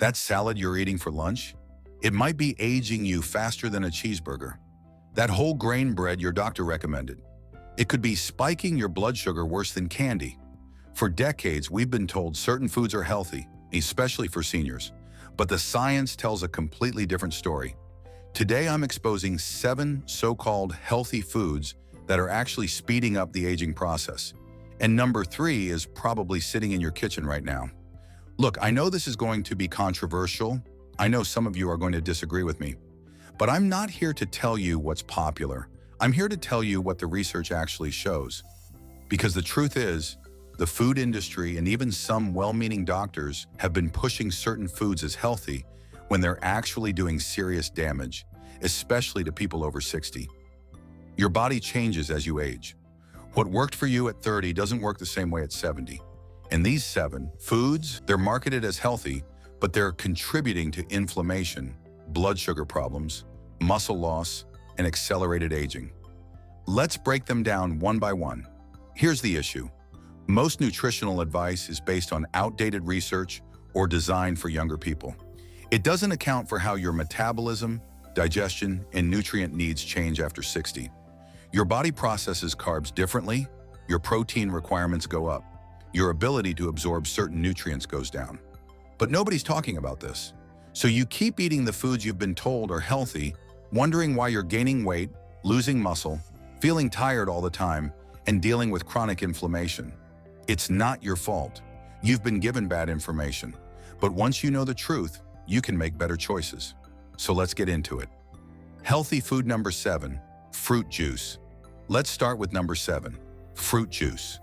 That salad you're eating for lunch? It might be aging you faster than a cheeseburger. That whole grain bread your doctor recommended. It could be spiking your blood sugar worse than candy. For decades, we've been told certain foods are healthy, especially for seniors. But the science tells a completely different story. Today, I'm exposing 7 so-called healthy foods that are actually speeding up the aging process. And number 3 is probably sitting in your kitchen right now. Look, I know this is going to be controversial. I know some of you are going to disagree with me. But I'm not here to tell you what's popular. I'm here to tell you what the research actually shows. Because the truth is, the food industry and even some well-meaning doctors have been pushing certain foods as healthy when they're actually doing serious damage, especially to people over 60. Your body changes as you age. What worked for you at 30 doesn't work the same way at 70. And these 7 foods, they're marketed as healthy, but they're contributing to inflammation, blood sugar problems, muscle loss, and accelerated aging. Let's break them down one by one. Here's the issue. Most nutritional advice is based on outdated research or designed for younger people. It doesn't account for how your metabolism, digestion, and nutrient needs change after 60. Your body processes carbs differently, your protein requirements go up, your ability to absorb certain nutrients goes down. But nobody's talking about this. So you keep eating the foods you've been told are healthy, wondering why you're gaining weight, losing muscle, feeling tired all the time, and dealing with chronic inflammation. It's not your fault. You've been given bad information. But once you know the truth, you can make better choices. So let's get into it. Healthy food number 7, fruit juice. Let's start with number 7, fruit juice.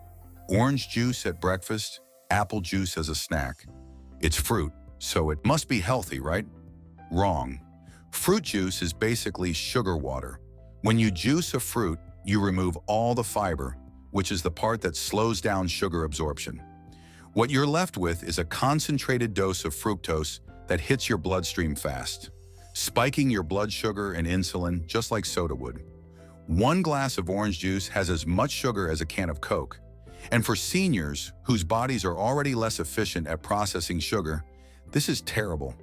Orange juice at breakfast, apple juice as a snack. It's fruit, so it must be healthy, right? Wrong. Fruit juice is basically sugar water. When you juice a fruit, you remove all the fiber, which is the part that slows down sugar absorption. What you're left with is a concentrated dose of fructose that hits your bloodstream fast, spiking your blood sugar and insulin just like soda would. 1 glass of orange juice has as much sugar as a can of Coke. And for seniors whose bodies are already less efficient at processing sugar, this is terrible.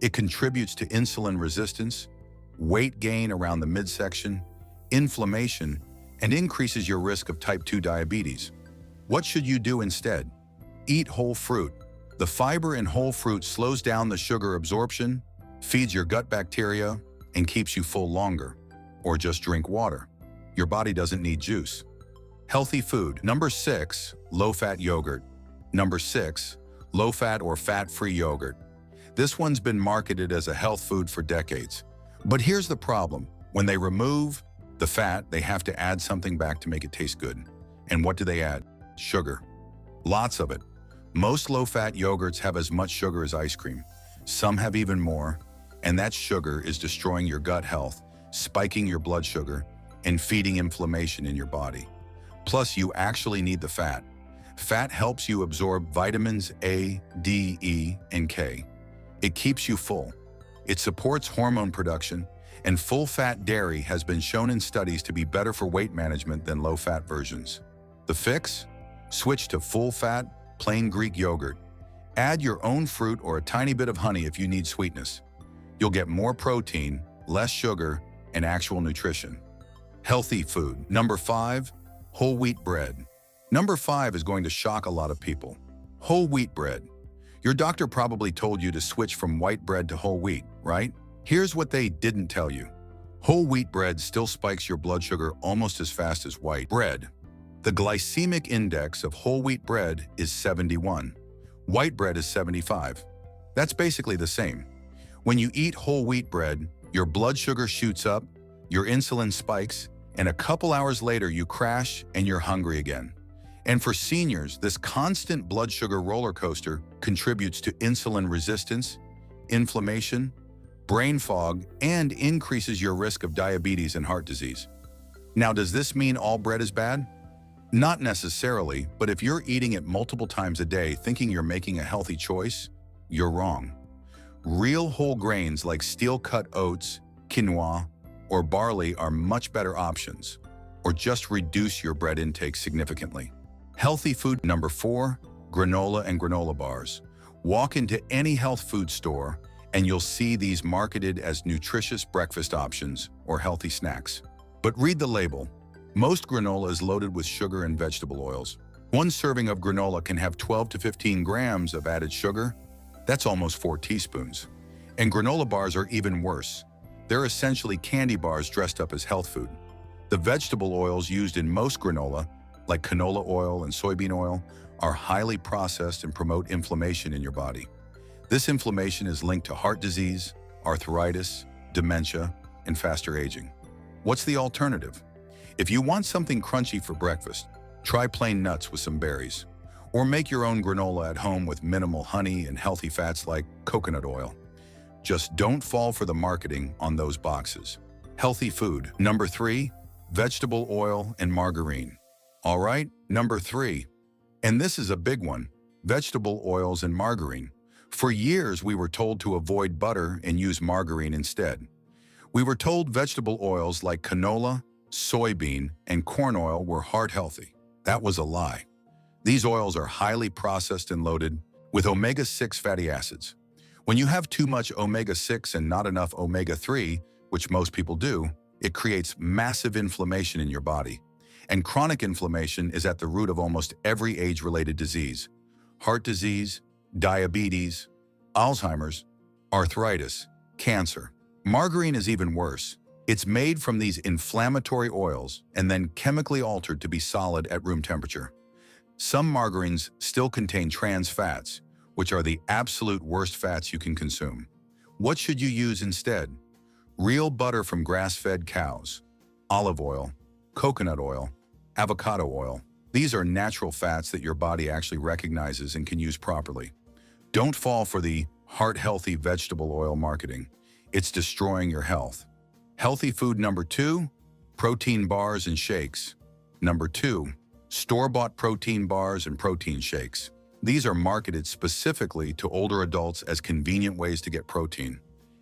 It contributes to insulin resistance, weight gain around the midsection, inflammation, and increases your risk of type 2 diabetes. What should you do instead? Eat whole fruit. The fiber in whole fruit slows down the sugar absorption, feeds your gut bacteria, and keeps you full longer. Or just drink water. Your body doesn't need juice. Healthy food. Number 6, low-fat yogurt. Number 6, low-fat or fat-free yogurt. This one's been marketed as a health food for decades. But here's the problem. When they remove the fat, they have to add something back to make it taste good. And what do they add? Sugar. Lots of it. Most low-fat yogurts have as much sugar as ice cream. Some have even more. And that sugar is destroying your gut health, spiking your blood sugar, and feeding inflammation in your body. Plus, you actually need the fat. Fat helps you absorb vitamins A, D, E, and K. It keeps you full. It supports hormone production, and full-fat dairy has been shown in studies to be better for weight management than low-fat versions. The fix? Switch to full-fat, plain Greek yogurt. Add your own fruit or a tiny bit of honey if you need sweetness. You'll get more protein, less sugar, and actual nutrition. Healthy food. Number 5, whole wheat bread. Number 5 is going to shock a lot of people. Whole wheat bread. Your doctor probably told you to switch from white bread to whole wheat, right? Here's what they didn't tell you. Whole wheat bread still spikes your blood sugar almost as fast as white bread. The glycemic index of whole wheat bread is 71. White bread is 75. That's basically the same. When you eat whole wheat bread, your blood sugar shoots up, your insulin spikes, and a couple hours later you crash and you're hungry again. And for seniors, this constant blood sugar roller coaster contributes to insulin resistance, inflammation, brain fog, and increases your risk of diabetes and heart disease. Now, does this mean all bread is bad? Not necessarily, but if you're eating it multiple times a day thinking you're making a healthy choice, you're wrong. Real whole grains like steel-cut oats, quinoa, or barley are much better options, or just reduce your bread intake significantly. Healthy food. Number 4, granola and granola bars. Walk into any health food store and you'll see these marketed as nutritious breakfast options or healthy snacks. But read the label. Most granola is loaded with sugar and vegetable oils. One serving of granola can have 12 to 15 grams of added sugar. That's almost 4 teaspoons. And granola bars are even worse. They're essentially candy bars dressed up as health food. The vegetable oils used in most granola, like canola oil and soybean oil, are highly processed and promote inflammation in your body. This inflammation is linked to heart disease, arthritis, dementia, and faster aging. What's the alternative? If you want something crunchy for breakfast, try plain nuts with some berries. Or make your own granola at home with minimal honey and healthy fats like coconut oil. Just don't fall for the marketing on those boxes. Healthy food. Number 3, vegetable oil and margarine. All right, number 3. And this is a big one, vegetable oils and margarine. For years, we were told to avoid butter and use margarine instead. We were told vegetable oils like canola, soybean, and corn oil were heart healthy. That was a lie. These oils are highly processed and loaded with omega-6 fatty acids. When you have too much omega-6 and not enough omega-3, which most people do, it creates massive inflammation in your body. And chronic inflammation is at the root of almost every age-related disease. Heart disease, diabetes, Alzheimer's, arthritis, cancer. Margarine is even worse. It's made from these inflammatory oils and then chemically altered to be solid at room temperature. Some margarines still contain trans fats, which are the absolute worst fats you can consume. What should you use instead? Real butter from grass-fed cows, olive oil, coconut oil, avocado oil. These are natural fats that your body actually recognizes and can use properly. Don't fall for the heart-healthy vegetable oil marketing. It's destroying your health. Healthy food number 2, protein bars and shakes. Number 2, store-bought protein bars and protein shakes. These are marketed specifically to older adults as convenient ways to get protein.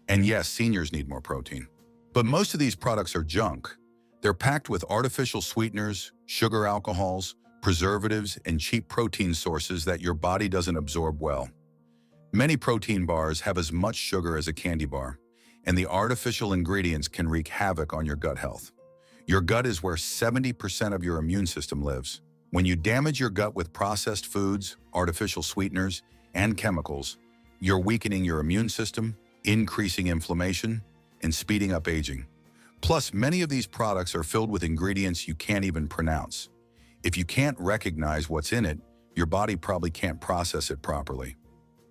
And yes, seniors need more protein. But most of these products are junk. They're packed with artificial sweeteners, sugar alcohols, preservatives, and cheap protein sources that your body doesn't absorb well. Many protein bars have as much sugar as a candy bar, and the artificial ingredients can wreak havoc on your gut health. Your gut is where 70% of your immune system lives. When you damage your gut with processed foods, artificial sweeteners, and chemicals, you're weakening your immune system, increasing inflammation, and speeding up aging. Plus, many of these products are filled with ingredients you can't even pronounce. If you can't recognize what's in it, your body probably can't process it properly.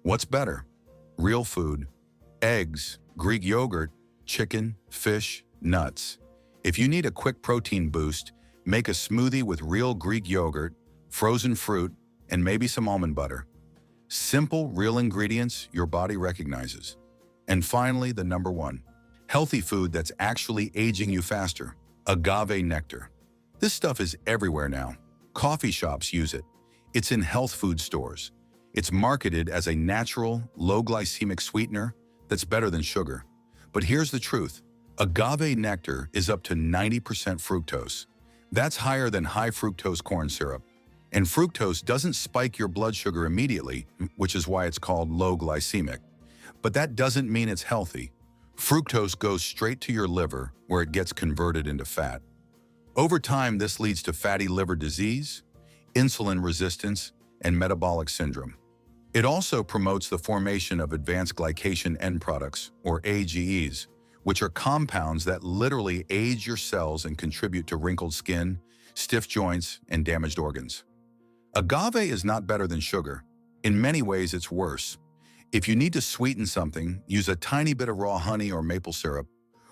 What's better? Real food, eggs, Greek yogurt, chicken, fish, nuts. If you need a quick protein boost, make a smoothie with real Greek yogurt, frozen fruit, and maybe some almond butter. Simple, real ingredients your body recognizes. And finally, the number 1. Healthy food that's actually aging you faster. Agave nectar. This stuff is everywhere now. Coffee shops use it. It's in health food stores. It's marketed as a natural, low-glycemic sweetener that's better than sugar. But here's the truth. Agave nectar is up to 90% fructose. That's higher than high fructose corn syrup. And fructose doesn't spike your blood sugar immediately, which is why it's called low glycemic. But that doesn't mean it's healthy. Fructose goes straight to your liver, where it gets converted into fat. Over time, this leads to fatty liver disease, insulin resistance, and metabolic syndrome. It also promotes the formation of advanced glycation end products, or AGEs, which are compounds that literally age your cells and contribute to wrinkled skin, stiff joints, and damaged organs. Agave is not better than sugar. In many ways, it's worse. If you need to sweeten something, use a tiny bit of raw honey or maple syrup.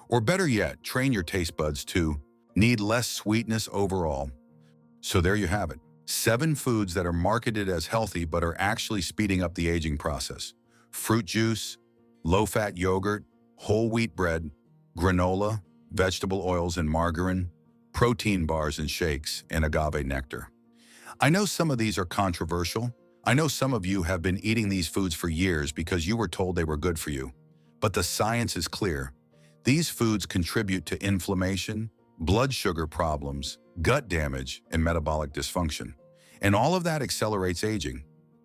Or better yet, train your taste buds to need less sweetness overall. So there you have it. 7 foods that are marketed as healthy but are actually speeding up the aging process. Fruit juice, low-fat yogurt, whole wheat bread, granola, vegetable oils and margarine, protein bars and shakes, and agave nectar. I know some of these are controversial. I know some of you have been eating these foods for years because you were told they were good for you. But the science is clear. These foods contribute to inflammation, blood sugar problems, gut damage, and metabolic dysfunction. And all of that accelerates aging.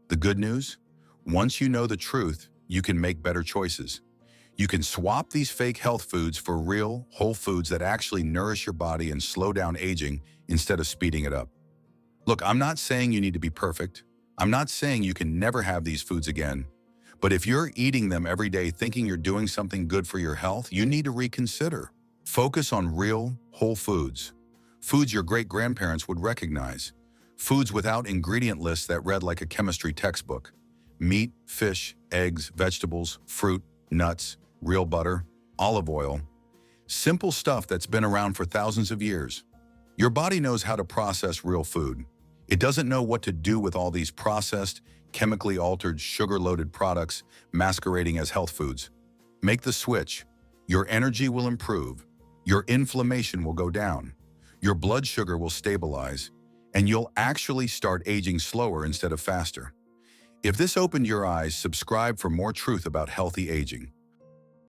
The good news? Once you know the truth, you can make better choices. You can swap these fake health foods for real, whole foods that actually nourish your body and slow down aging instead of speeding it up. Look, I'm not saying you need to be perfect. I'm not saying you can never have these foods again. But if you're eating them every day thinking you're doing something good for your health, you need to reconsider. Focus on real, whole foods. Foods your great-grandparents would recognize. Foods without ingredient lists that read like a chemistry textbook. Meat, fish, eggs, vegetables, fruit, nuts, real butter, olive oil. Simple stuff that's been around for thousands of years. Your body knows how to process real food. It doesn't know what to do with all these processed, chemically altered, sugar-loaded products masquerading as health foods. Make the switch. Your energy will improve. Your inflammation will go down. Your blood sugar will stabilize. And you'll actually start aging slower instead of faster. If this opened your eyes, subscribe for more truth about healthy aging.